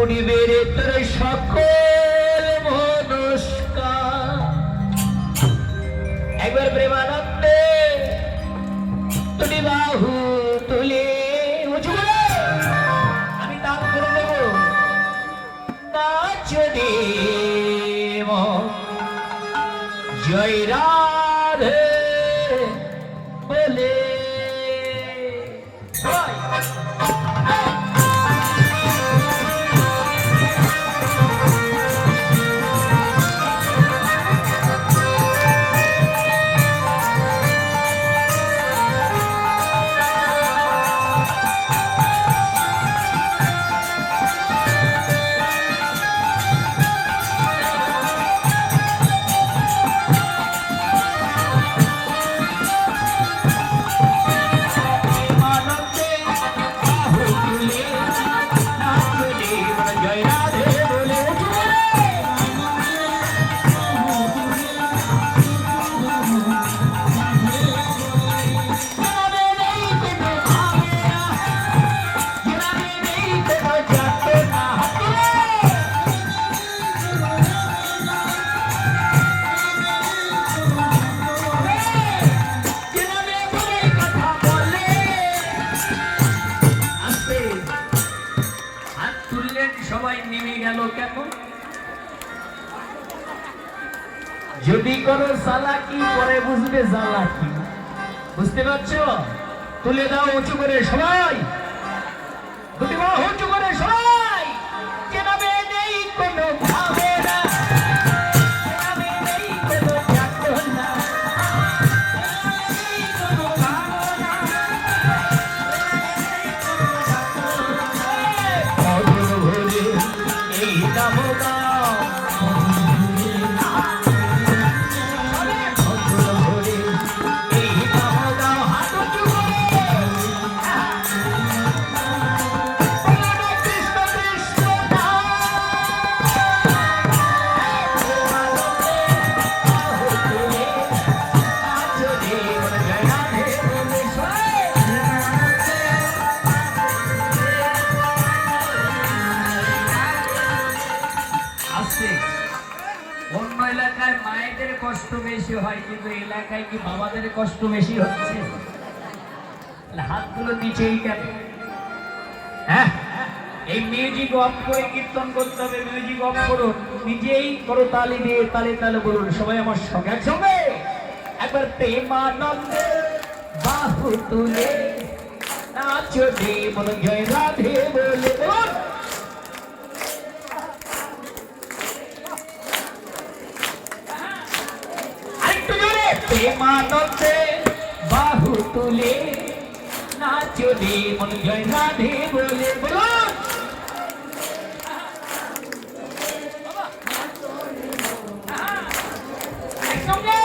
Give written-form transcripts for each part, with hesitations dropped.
পুরিবে রে তোর সকল মনস্কার। একবার প্রেমানন্দে তুমি বাহু তুলে উঁচু করে আমি দান করে দেব। নাচনে জয় রাধে বলে সবাই নেমে গেল কেন? যদি কোনো চালাকি পরে বুঝবে চালাকি। বুঝতে পারছো? তুলে দাও উঁচু করে সবাই, দুটি বাহু উঁচু করে সবাই। যেভাবে নেই কোনো ভাবনা, যেভাবে নেই কোনো যাতনা, নেই কোনো ভাবনা, অধর ভরে এই নাম দাও, অধর ভরে এই নাম দাও। হাত উঁচু করে কৃষ্ণ কৃষ্ণ নাম। অন্য এলাকায় মায়েদের কষ্ট বেশি হয়, কিন্তু এলাকায় কি বাবাদের কষ্ট বেশি হচ্ছে? হাতগুলো নিচেই কেন? হ্যাঁ, এই মিউজিক অফ করে কীর্তন করতে হবে। মিউজিক অফ করুন, নিজেই করো তালি দিয়ে, তালে তালে বলুন সবাই আমার সঙ্গে একসঙ্গে। একবার প্রেমানন্দে বাহু তুলে নাচো রে মন জয় রাধে বলে বলুন। আরেকটু জোরে। প্রেমানন্দে বাহু তুলে নাচো রে মন জয় রাধে বলে বলুন। একসঙ্গে।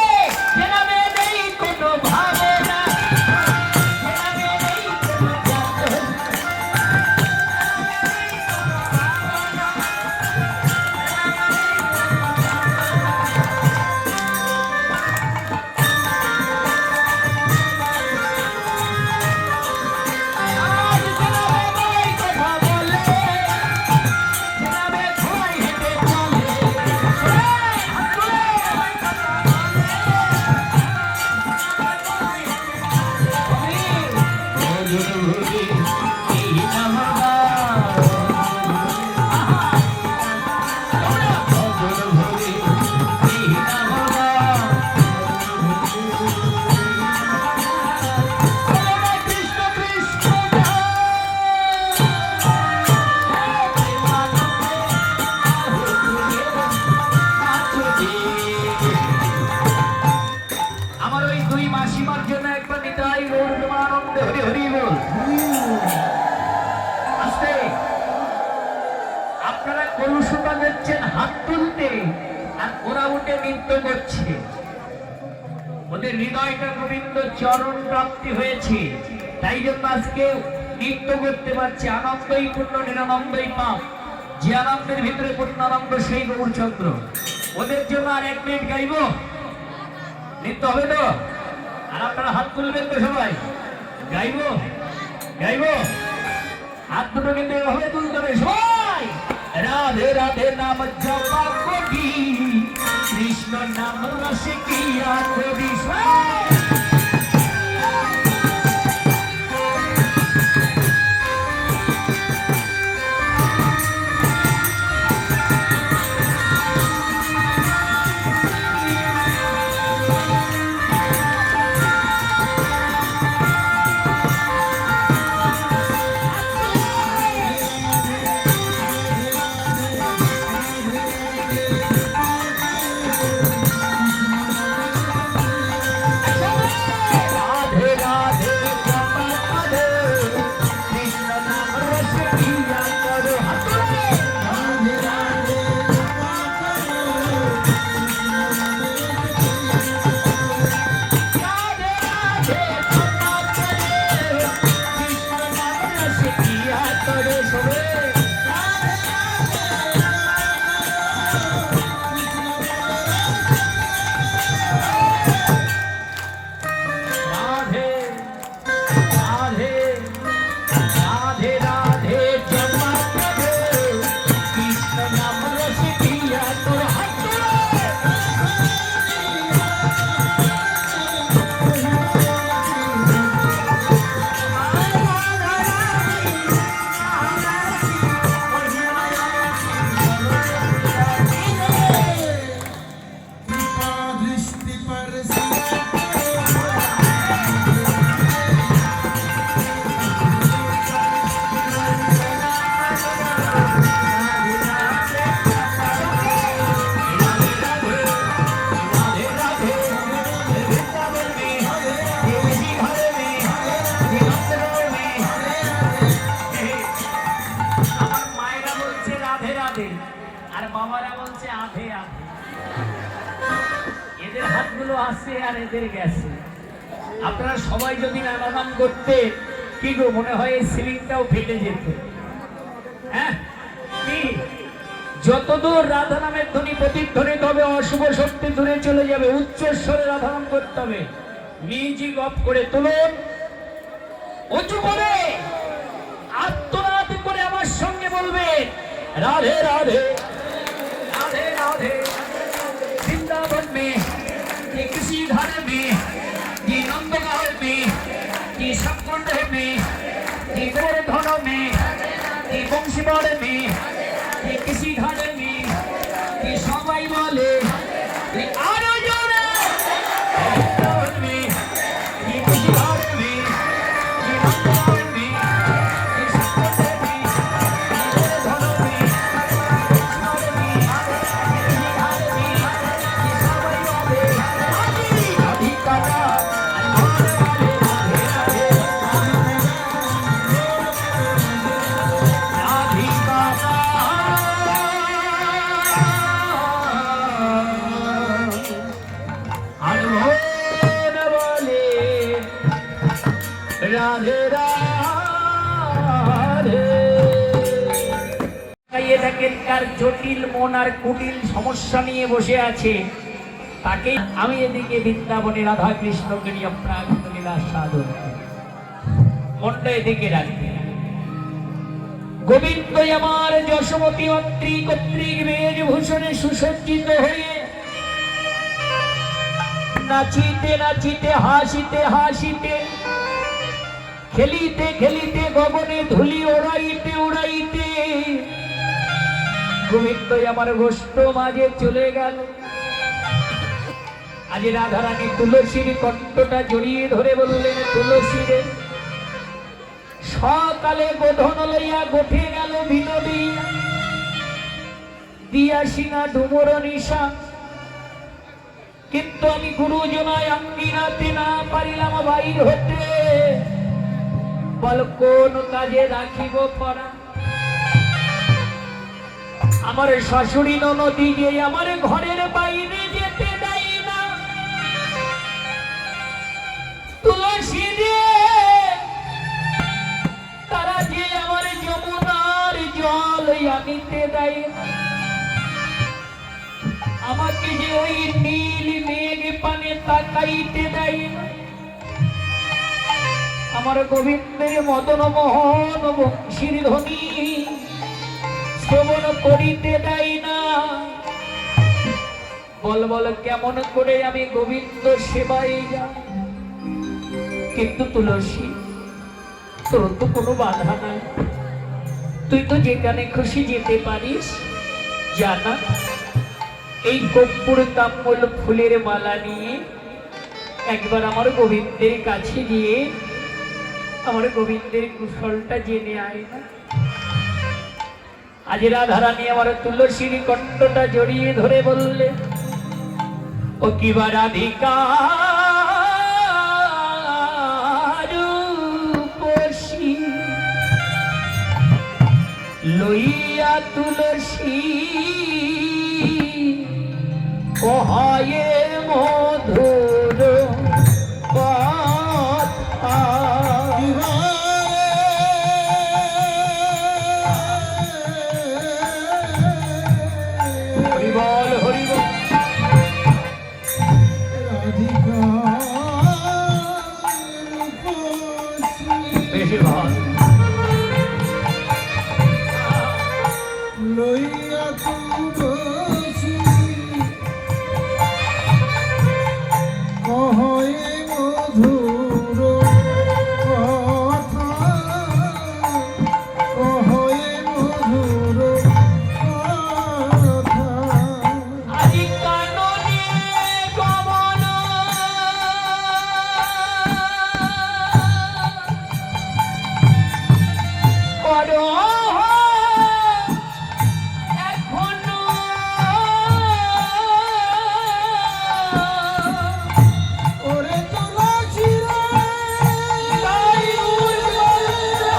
যেভাবে নেই কোনো ভাবনা, যেভাবে নেই কোনো যাতনা, আজ যেভাবে নেই কথা বলে, যেভাবে ভয় হেঁটে চলে, হাত তুলে কথা বলে। আমার ওই দুই মাসিমার জন্য একবার নিতাই গৌর প্রেমানন্দে হরি হরি বল। আস্তে। আপনারা কলুষতা দেখছেন হাত তুলতে, আর ওরা উঠে নৃত্য করছে। ওদের হৃদয়টা গোবিন্দ চরণ প্রাপ্তি হয়েছে, তাই জন্য আজকে নৃত্য করতে পারছে। আনন্দই পূর্ণ নিরানন্দই পাপ। যে আনন্দের ভিতরে পূর্ণানন্দ সেই গৌরচন্দ্র। ওদের জন্য আর 1 মিনিট গাইব, নৃত্য হবে তো? আর আপনারা হাত তুলবেন তো সবাই? গাইব গাইব, হাত দুটো কিন্তু এভাবে তুলতে হবে সবাই। রাধে রাধে নাম জপা করি, কৃষ্ণ নাম রসে কিয়া করি। আর বাবারা বলছে আধে আধে। এদের হাতগুলো আসছে আর এদের গেছে। আপনারা সবাই যদি নাম করতে কি গো মনে হয় এই সিলিংটাও ফেটে যেত। হ্যাঁ কি যতদূর রাধা নামের ধ্বনি প্রতিধ্বনিত হবে অশুভ শক্তি দূরে চলে যাবে। উচ্চ স্বরে রাধা নাম করতে হবে। মিউজিক অফ করে তুলুন, উঁচু করে আত্মনাদ করে আমার সঙ্গে বলবে राधे राधे राधे राधे। वृंदावन में ये किसी घर में ये नंदगांव में ये सकुंड में ये गोवर्धन में ये बंशीवाड़ में ये किसी घर में ये सबाई वाले ये आरो जोरे वृंदावन में ये किसी घर में ये नंदगांव में ये सकुंड में রাধে রাধে। কার জটিল মন আর কুটিল সমস্যা নিয়ে বসে আছে, তাকে আমি এদিকে বৃন্দাবনে রাধা কৃষ্ণকে নিয়ে প্রাকৃত লীলা সাধন মনটা এদিকে রাখবে। গোবিন্দ আমার যশোমতী মন্ত্রী কর্তৃক বেশভূষণে সুসজ্জিত হয়ে নাচিতে নাচিতে হাসিতে হাসিতে খেলিতে খেলিতে গগনে ধুলি ওড়াইতে উড়াইতে গোবিন্দ আমার গোষ্ঠ মাঝে চলে গেল। আজ রাধারানী তুলসীর কণ্ঠটা জড়িয়ে ধরে বললেন, তুলসী রে সকালে গোধন লইয়া গোঠে গেল বিনোদী দিয়াসিনা ডুমর নিশা, কিন্তু আমি গুরুজনায় আঙ্গিনাতে না পারিলাম বাইর হতে। বল কোন কাজে রাখিব পরা, আমার শাশুড়ি ননদি যে আমার ঘরের বাইরে যেতে দেয় না। তুলসী রে তারা যে আমার যমুনার জল আনিতে দেয় না, আমাকে যে ওই নীল মেঘ পানে তাকাইতে দেয় না। আমার গোবিন্দের মদন মোহন বংশীর ধ্বনি শ্রবণ করিতে দেয় না। বল বল কেমন করে আমি গোবিন্দ সেবায় যাই? কিন্তু তুলসী, তোর তো কোনো বাধা নাই, তুই তো যেখানে খুশি যেতে পারিস। জানা, এই কর্পূর তাম্বুল ফুলের মালা নিয়ে একবার আমার গোবিন্দের কাছে গিয়ে আমার গোবিন্দের কুশলটা জেনে আয় না। আজ রাধারানী আমার তুলসীর কণ্ঠটা জড়িয়ে ধরে বললে, ও কিবা রাধিকা রূপসী, লইয়া তুলসী কহায়ে মধুর কথা। হরিবল হরিবল। বেশি ভালো লইয়া তুলসী কহয়ে মধুর কথা, কহয়ে মধুর কথা। আজি কাননে গমন করো এখনো, ওরে তুলসী রে, তাই উর্বল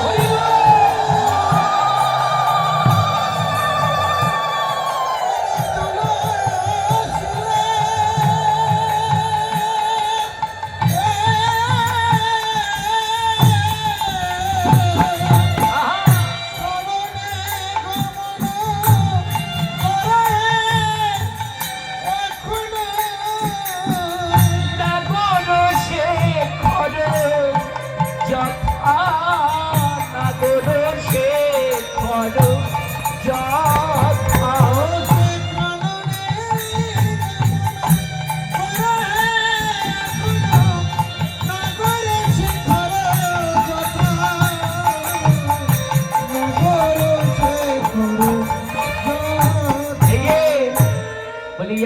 হইল। তুলসী রে,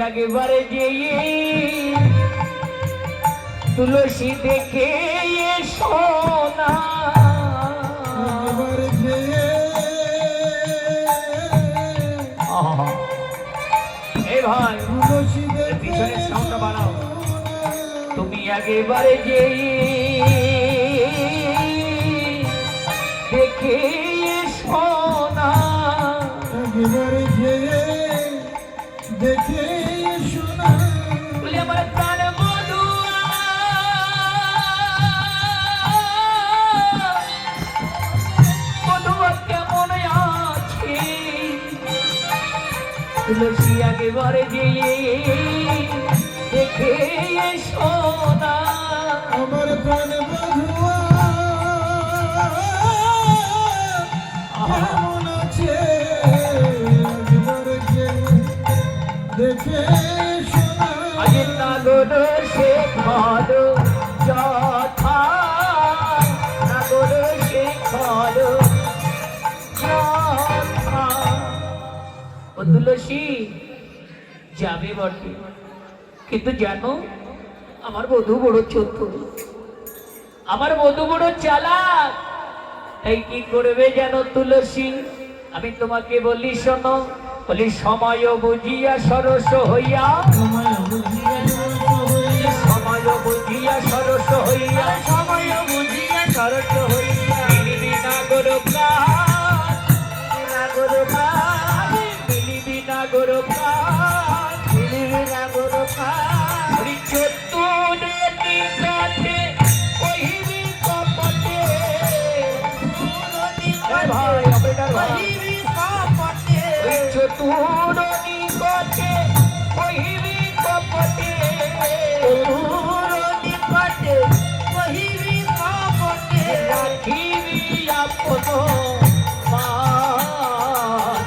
একেবারে যে তুলসী দেখে সোনা, এ ভাই পিছনের সাউন্ডটা বাড়াও। তুমি একেবারে যে দেখে সোনা, একেবারে যেয়ে দেখে শোনা, বলে আমার প্রাণ মধুয়া মধুয়া কেমন আছে। তুলসী একেবারে যে দেখে সোনা, আমার প্রাণ বধুয়া কেমন আছে, একবার যে দেখে শোনা। আজ নাগর সে ঘর যথা, নাগর সে ঘর যথা। ও তুলসী যাবে বটে, কিন্তু জানো আমার বধূ বড় চতুর, আমার বধূ বড় চালাক। তাই কি করবে জানো তুলসী? আমি তোমাকে বলি শোনো, বলি সময় বুঝিয়া সরস হইয়া, সময় বুঝিয়া সময় বুঝিয়া সরস হইয়া, সময় বুঝিয়া সরস হইয়া, মিলিবি নাগর প্রাণ, নাগর প্রাণ, মিলিবি নাগর প্রাণ, মিলিবি নাগর প্রাণ। চতুর নিকটে কহিবি কপটে, ভাই অপেটার ভাই, চতুর নিকটে কহিবি কপটে, চতুর নিকটে কহিবি কপটে, রাখিবি আপন মান,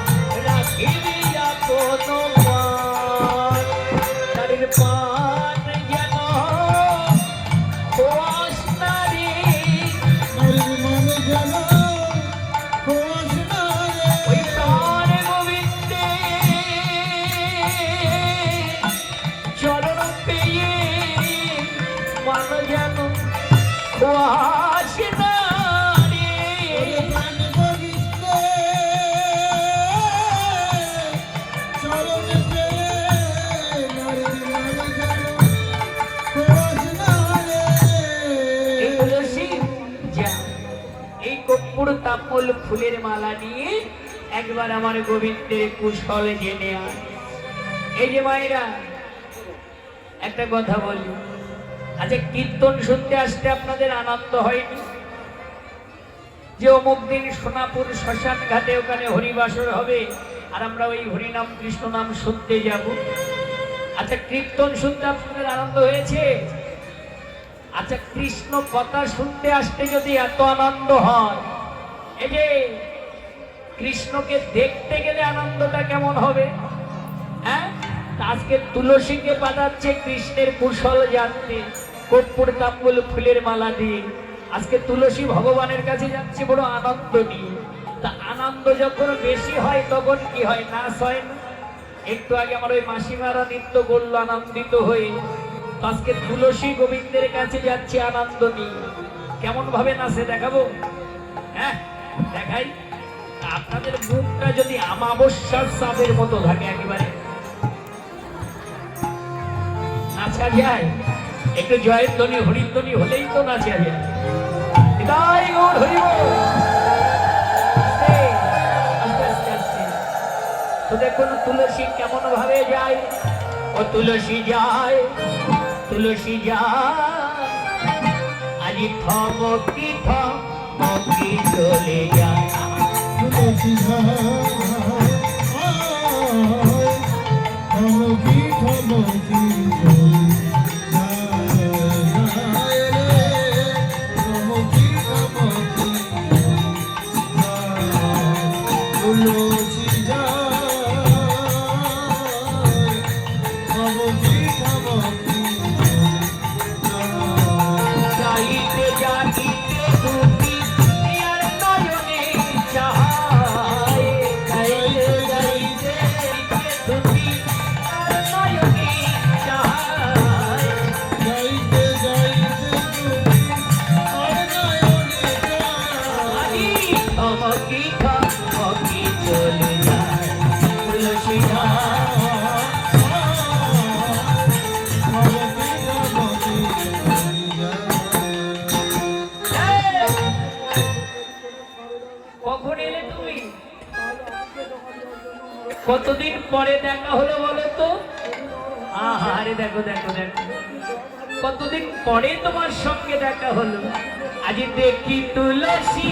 তাম্বুল ফুলের মালা নিয়ে একবার আমার গোবিন্দের কুশল জেনে আয়। এই যে মায়েরা, একটা কথা বলি, আচ্ছা কীর্তন শুনতে আসতে আপনাদের আনন্দ হয়নি? যে অমুক দিন সোনাপুর শ্মশান ঘাটে ওখানে হরিবাসর হবে আর আমরা ওই হরিনাম কৃষ্ণ নাম শুনতে যাব। আচ্ছা কীর্তন শুনতে আপনাদের আনন্দ হয়েছে? আচ্ছা কৃষ্ণ কথা শুনতে আসতে যদি এত আনন্দ হয়, এই যে কৃষ্ণকে দেখতে গেলে আনন্দটা কেমন হবে? হ্যাঁ, আজকে তুলসীকে বাজাচ্ছে কৃষ্ণের কুশল জানতে, কর্পূর তাম্বুল ফুলের মালা দিয়ে। আজকে তুলসী ভগবানের কাছে যাচ্ছে বড় আনন্দ নিয়ে। তা আনন্দ যখন বেশি হয় তখন কি হয়? নাচ হয় না? একটু আগে আমার ওই মাসিমারা নৃত্য করলো আনন্দিত হয়ে। তো আজকে তুলসী গোবিন্দের কাছে যাচ্ছে আনন্দ নিয়ে। কেমন ভাবে নাচে দেখাবো? হ্যাঁ দেখাই। আপনাদের মুখটা যদি আমাবস্যার চাঁদের মতো থাকে, একেবারে নাচা যায়। একটু জয়ের ধ্বনি হরির ধ্বনি হলেই তো নাচা যায়। তাই গৌর হরিব। আস্তে আস্তে আস্তে তো দেখুন তুলসী কেমন ভাবে যায়। ও তুলসী যায়, তুলসী যায়, আজি থমকি থমকি চলে যায়। তুলসী থমকি থমকি যাইতে যাইতে তুমি আর নয়নে চাহায়, যাইতে যাইতে তুমি আর নয়নে চাহায়। যাইতে যাইতে তুমি আর নয়নে আজি থমকি থমকি চলে যায়। তুলসী কখন এলে তুমি? কতদিন পরে দেখা হলো বলো তো? আরে দেখো দেখো দেখো, কতদিন পরে তোমার সঙ্গে দেখা হলো। আজ দেখি তুলসী